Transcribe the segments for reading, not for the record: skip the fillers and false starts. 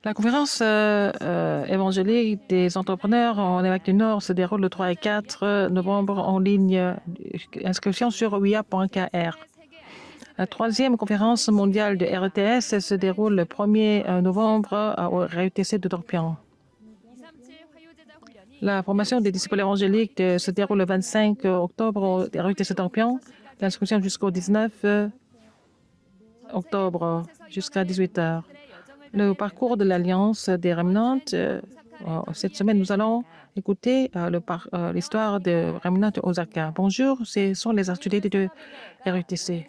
La conférence évangélique des entrepreneurs en Amérique du Nord se déroule le 3 et 4 novembre en ligne. Inscription sur uia.kr. La troisième conférence mondiale de RTS se déroule le 1er novembre au RUTC de Dorpian. La formation des disciples évangéliques se déroule le 25 octobre au RUTC de Dorpian. L'inscription jusqu'au 19 octobre jusqu'à 18h. Le parcours de l'Alliance des Remnants. Cette semaine, nous allons écouter l'histoire de Remnant Osaka. Bonjour, ce sont les activités de RUTC.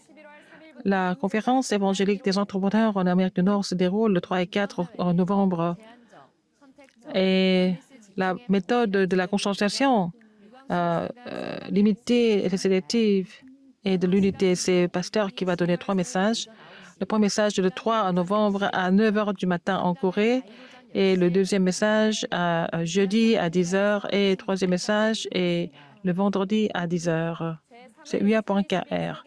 La conférence évangélique des entrepreneurs en Amérique du Nord se déroule le 3 et 4 novembre. Et la méthode de la concentration limitée et sélective et de l'unité, c'est le pasteur qui va donner 3 messages. Le premier message le 3 novembre à 9h du matin en Corée et le deuxième message jeudi à 10h et le troisième message est le vendredi à 10h. C'est uia.kr.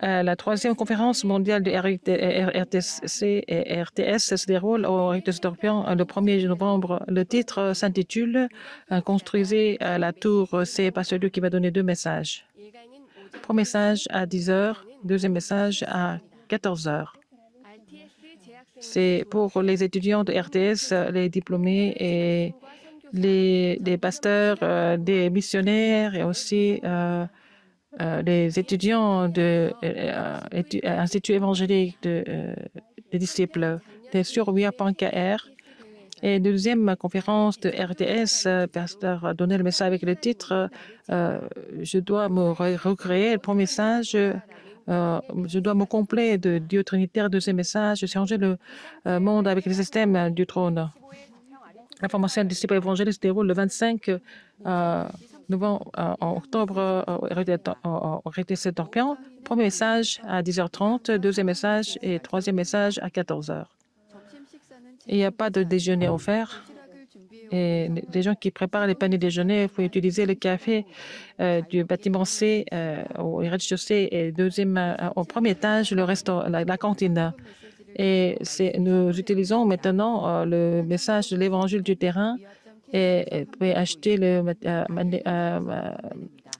La troisième conférence mondiale de RTC et RTS se déroule au RTC Dorpian le 1er novembre. Le titre s'intitule « Construisez la tour ». C'est Pasteur Liu qui va donner 2 messages. Premier message à 10h, deuxième message à 14h. C'est pour les étudiants de RTS, les diplômés et les pasteurs, des missionnaires et aussi les étudiants de l'Institut évangélique des disciples sur uia.kr. Et deuxième conférence de RTS, pasteur a donné le message avec le titre je dois me recréer. Le premier message, je dois me compléter de Dieu Trinitaire. Deuxième message, changer le monde avec le système du trône. La formation des disciples évangéliques se déroule le 25 novembre, en octobre au RTC Dorpian. Premier message à 10h30, deuxième message et troisième message à 14h. Il n'y a pas de déjeuner offert. Et les gens qui préparent les paniers déjeuner, il faut utiliser le café du bâtiment C au rez-de-chaussée et au premier étage, le restaurant, la cantine. Et nous utilisons maintenant le message de l'évangile du terrain et vous pouvez acheter le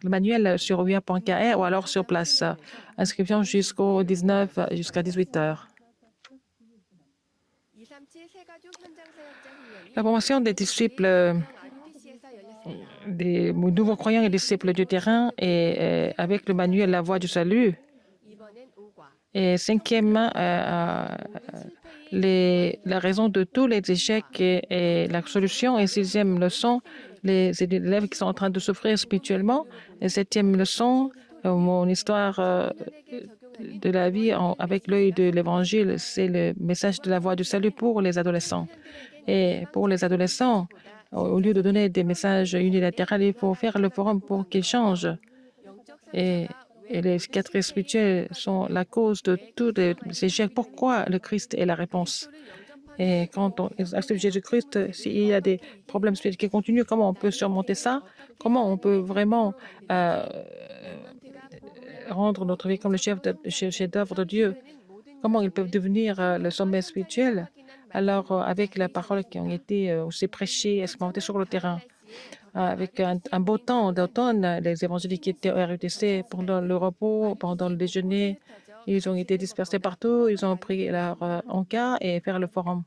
manuel sur uia.kr ou alors sur place. Inscription jusqu'au 19, jusqu'à 18h. La formation des disciples, des nouveaux croyants et disciples du terrain et avec le manuel La Voie du Salut. Et cinquième, la raison de tous les échecs et la solution. Et sixième leçon, les élèves qui sont en train de souffrir spirituellement. Et septième leçon, mon histoire de la vie avec l'œil de l'Évangile, c'est le message de la voie du salut pour les adolescents. Et pour les adolescents, au lieu de donner des messages unilatéraux, il faut faire le forum pour qu'ils changent. Et les cicatrices spirituelles sont la cause de tous ces échecs. Pourquoi le Christ est la réponse? Et quand on accepte Jésus-Christ, s'il y a des problèmes spirituels qui continuent, comment on peut surmonter ça? Comment on peut vraiment rendre notre vie comme le chef-d'œuvre de Dieu? Comment ils peuvent devenir le sommet spirituel? Alors, avec les paroles qui ont été aussi prêchées, expérimentées sur le terrain, avec un beau temps d'automne, les évangéliques qui étaient au RUTC pendant le repos, pendant le déjeuner, ils ont été dispersés partout, ils ont pris leur encas et fait le forum.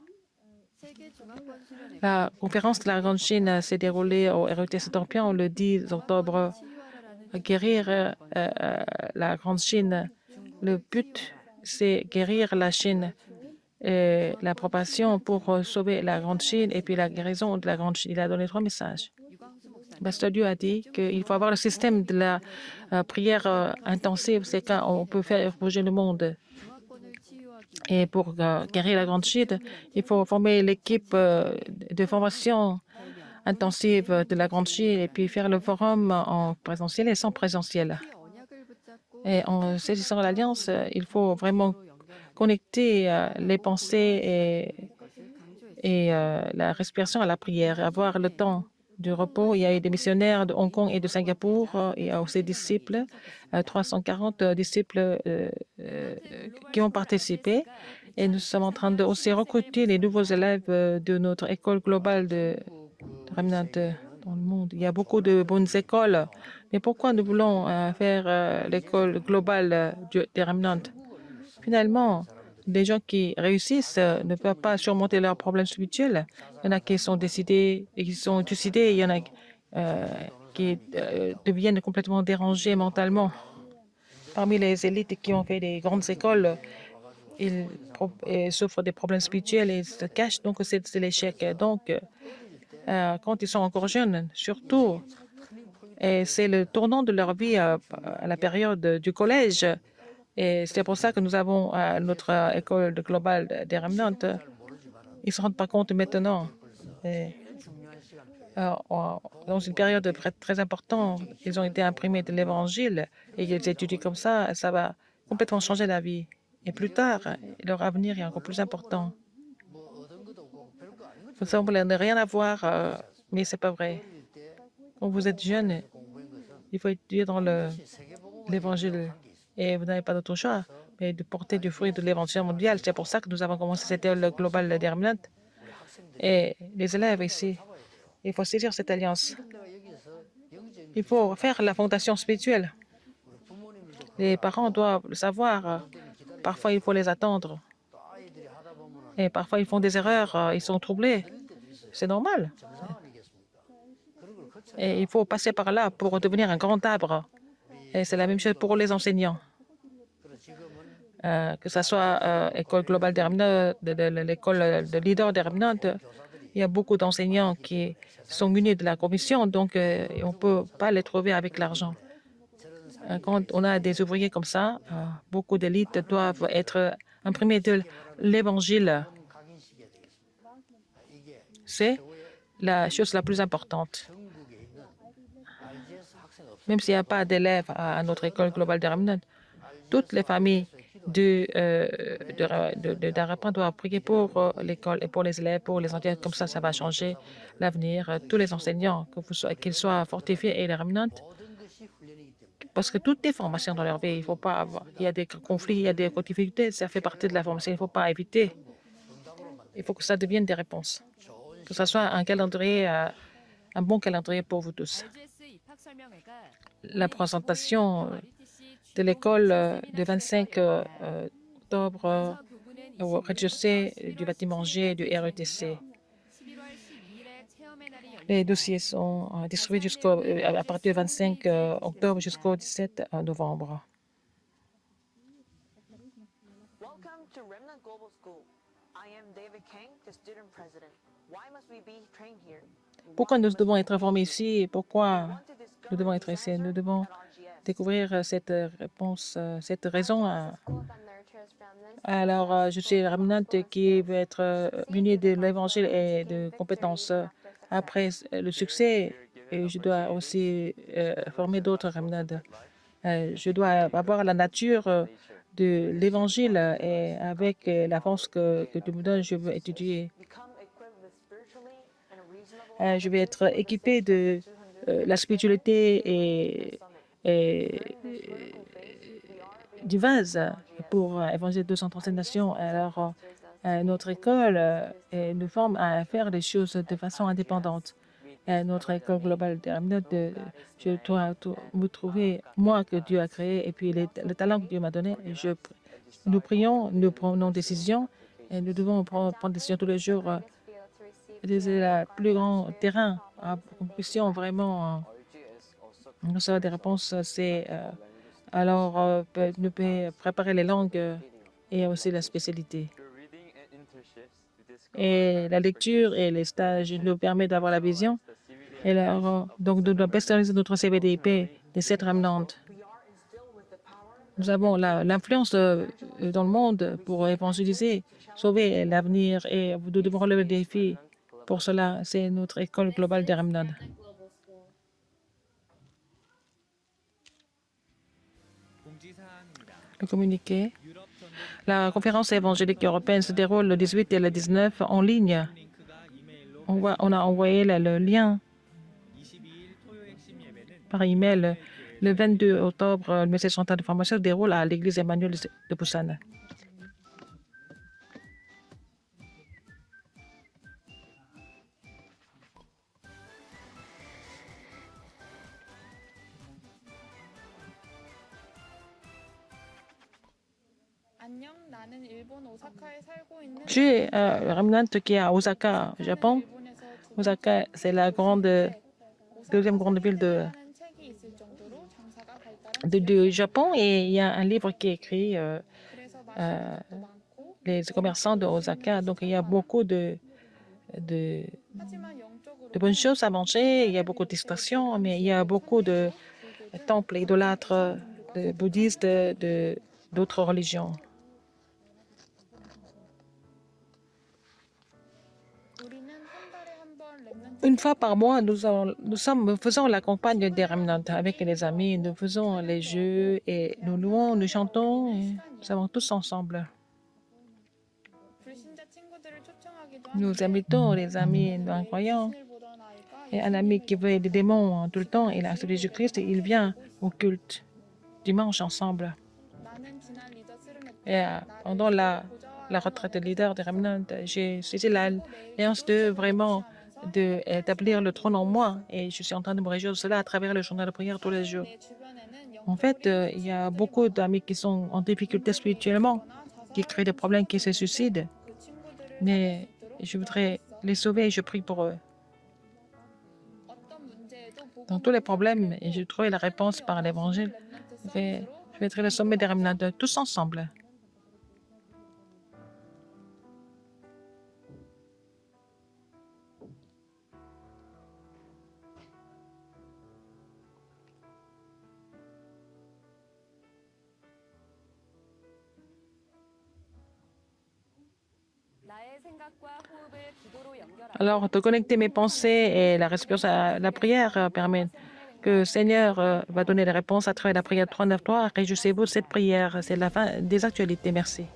La conférence de la Grande Chine s'est déroulée au RUTC Dorpian le 10 octobre. Guérir la Grande Chine. Le but, c'est guérir la Chine. L'approbation pour sauver la Grande Chine et puis la guérison de la Grande Chine. Il a donné 3 messages. Pasteur Liu a dit qu'il faut avoir le système de la prière intensive, c'est quand on peut faire bouger le monde. Et pour guérir la Grande Chine, il faut former l'équipe de formation intensive de la Grande Chine et puis faire le forum en présentiel et sans présentiel. Et en saisissant l'Alliance, il faut vraiment connecter les pensées et la respiration à la prière, avoir le temps du repos. Il y a eu des missionnaires de Hong Kong et de Singapour. Il y a aussi des disciples, 340 disciples qui ont participé. Et nous sommes en train de aussi recruter les nouveaux élèves de notre école globale de Remnant dans le monde. Il y a beaucoup de bonnes écoles. Mais pourquoi nous voulons faire l'école globale des Remnant? Finalement, les gens qui réussissent ne peuvent pas surmonter leurs problèmes spirituels. Il y en a qui sont décidés et qui sont suicidés. Il y en a qui deviennent complètement dérangés mentalement. Parmi les élites qui ont fait des grandes écoles, ils souffrent des problèmes spirituels et se cachent. Donc, c'est l'échec. Donc, quand ils sont encore jeunes, surtout, et c'est le tournant de leur vie à la période du collège. Et c'est pour ça que nous avons notre école globale des Remnants. Ils ne se rendent pas compte maintenant. Et, dans une période très importante, ils ont été imprimés de l'Évangile et ils étudient comme ça va complètement changer la vie. Et plus tard, leur avenir est encore plus important. Ça semble ne rien avoir, mais ce n'est pas vrai. Quand vous êtes jeune, il faut étudier dans l'Évangile et vous n'avez pas d'autre choix mais de porter du fruit de l'Évangile mondial. C'est pour ça que nous avons commencé cette école globale des Remnants. Et les élèves ici, il faut saisir cette alliance. Il faut faire la fondation spirituelle. Les parents doivent le savoir. Parfois, il faut les attendre. Et parfois, ils font des erreurs. Ils sont troublés. C'est normal. Et il faut passer par là pour devenir un grand arbre. Et c'est la même chose pour les enseignants. Que ce soit école globale des Remnants, l'école de leader des Remnants, il y a beaucoup d'enseignants qui sont munis de la commission, donc on ne peut pas les trouver avec l'argent. Quand on a des ouvriers comme ça, beaucoup d'élites doivent être imprimées de l'Évangile. C'est la chose la plus importante. Même s'il n'y a pas d'élèves à notre école globale des Remnants, toutes les familles d'Arapan doivent prier pour l'école et pour les élèves, pour les enseignants. Comme ça va changer l'avenir. Tous les enseignants, qu'ils soient fortifiés et les Remnants, parce que toutes les formations dans leur vie, il faut pas avoir. Il y a des conflits, il y a des difficultés, ça fait partie de la formation. Il ne faut pas éviter. Il faut que ça devienne des réponses. Que ce soit un calendrier, un bon calendrier pour vous tous. La présentation de l'école le 25 octobre au rez-de-chaussée du bâtiment G du RETC. Les dossiers sont distribués à partir du 25 octobre jusqu'au 17 novembre. Pourquoi nous devons être formés ici? Pourquoi nous devons être ici? Nous devons découvrir cette réponse, cette raison. Alors, je suis Remnant qui veut être muni de l'Évangile et de compétences. Après le succès, je dois aussi former d'autres Remnants. Je dois avoir la nature de l'Évangile et avec la force que tu me donnes, je veux étudier. Je vais être équipé de la spiritualité et du vase pour évangéliser 237 nations. Alors, notre école nous forme à faire les choses de façon indépendante. Notre école globale des Remnants, je dois me trouver moi que Dieu a créé et puis le talent que Dieu m'a donné. Nous prions, nous prenons des décisions et nous devons prendre des décisions tous les jours. C'est le plus grand terrain pour que nous puissions vraiment recevoir des réponses. Alors, nous pouvons préparer les langues et aussi la spécialité. Et la lecture et les stages nous permettent d'avoir la vision. Et alors, donc, nous devons personnaliser notre CVDIP des 7 Remnants. Nous avons l'influence dans le monde pour évangéliser, sauver l'avenir et nous devons relever le défi. Pour cela, c'est notre école globale des Remnants. Le communiqué. La conférence évangélique européenne se déroule le 18 et le 19 en ligne. On a envoyé le lien par email. Le 22 octobre, le message central de formation se déroule à l'église Emmanuel de Busan. J'ai le remnant qui est à Osaka, au Japon. Osaka, c'est la deuxième grande ville du Japon et il y a un livre qui est écrit euh, Les commerçants de Osaka. Donc, il y a beaucoup de, de bonnes choses à manger, il y a beaucoup de distractions, mais il y a beaucoup de temples idolâtres, de bouddhistes, d'autres religions. Une fois par mois, nous faisons la campagne des remnants avec les amis. Nous faisons les jeux et nous louons, nous chantons et nous avons tous ensemble. Nous invitons les amis non-croyants et un ami qui veut des démons tout le temps. Il a celui de Jésus-Christ et il vient au culte dimanche ensemble. Et pendant la retraite de leader des remnants, j'ai saisi l'alliance d'établir le trône en moi et je suis en train de me réjouir de cela à travers le journal de prière tous les jours. En fait, il y a beaucoup d'amis qui sont en difficulté spirituellement, qui créent des problèmes, qui se suicident. Mais je voudrais les sauver et je prie pour eux. Dans tous les problèmes, et je trouve la réponse par l'Évangile. Je vais être le sommet des remnants tous ensemble. Alors, de connecter mes pensées et la respiration à la prière permet que le Seigneur va donner les réponses à travers la prière 393. Réjouissez-vous de cette prière. C'est la fin des actualités. Merci.